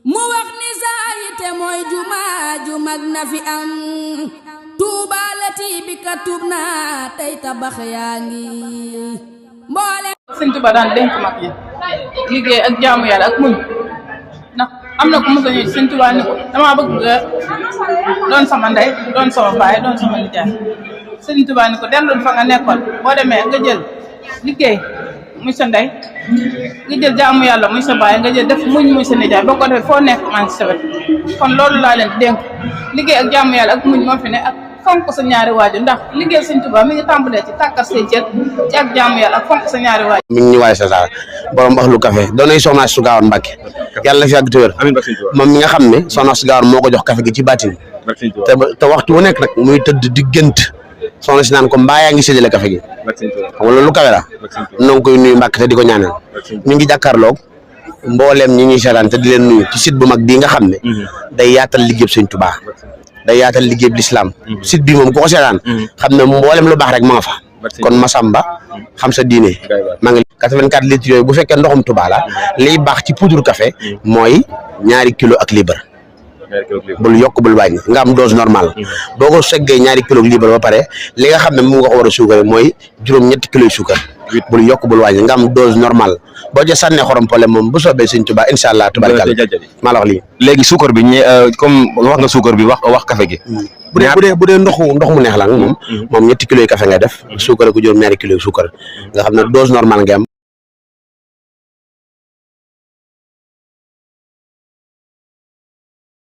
mu wax ni saayite mooy jumaa ju mag na fi am Tuuba lati bi ka tub na tey tabax yaa ngi mboole Sëñ Tuuba daan dénk mag yi liggéey ak jaamu yàlla ak muñ ndax am na ku mos a ñëw Sëñ Tuuba ni ko dama bëgg nga doon sama ndey doon sama baay doon sama nijaay Sëñ Tuuba ni ko dellul fa nga nekkoon boo demee nga jël liggéey muy sa ndey nga jël jaamu yàlla muy sa baay nga jël def muñ muy sa nijaay boo ko defee foo nekk maa ngi sa wet kon loolu laa leen dénk liggéey ak jaamu yàlla ak muñ moo fi ne ak fonk sa ñaari waajur ndax liggéey Sëñ Tuuba mi ngi tàmbalee ci tàkkat say cër ci ak jaamu yàlla ak fonk sa ñaari waajur. mi ngi ñu waay sa saa borom Ahlu Café doonay soxna su Gaawoon Mbàkke yàlla na fi yàgg te wér moom mi nga xam ne soxna su Gaawoon moo ko jox café gi ci baatin te waxtu wu nekk nag muy tëdd di gënt soxna si naan ko mbaa yaa ngi séddale café gi xam nga loolu kawe la noo ngi koy nuyu Mbàkke te di ko ñaanal ñu ngi jàkkaarloog mbooleem ñi ñuy seetaan te di leen nuyu ci site bu mag bii nga xam ne day yaatal liggéey Sëñ Tuuba day yaatal liggéey bi l'islam site bi moom ku ko seetaan xam ne mboolem lu baax rek ma nga fa kon Masamba xam sa diine maa ngi 84 litres yooyu bu fekkee ndoxum Tuuba la liy baax ci poudre café mooy 2 kilo ak libre bul yokk bul wàññi nga am dose normale boo ko seggee 2 kilo ak libre ba pare li nga xam ne moom nga ko war a suukare mooy juróom-ñetti kilos suukar bul yokk bul wàññi nga am dose normale boo ca sànnee xorom pole moom bu soobee Sëñ Tuuba incha allah tubarkal maa la wax lii léegi suukar bi comme wax nga suukar bi wax café gi bu dee ndox mu neex la moom 2 kilos yi café ngay def suukar ko juróom 2 kilos suukar nga xam ne dose normale nga am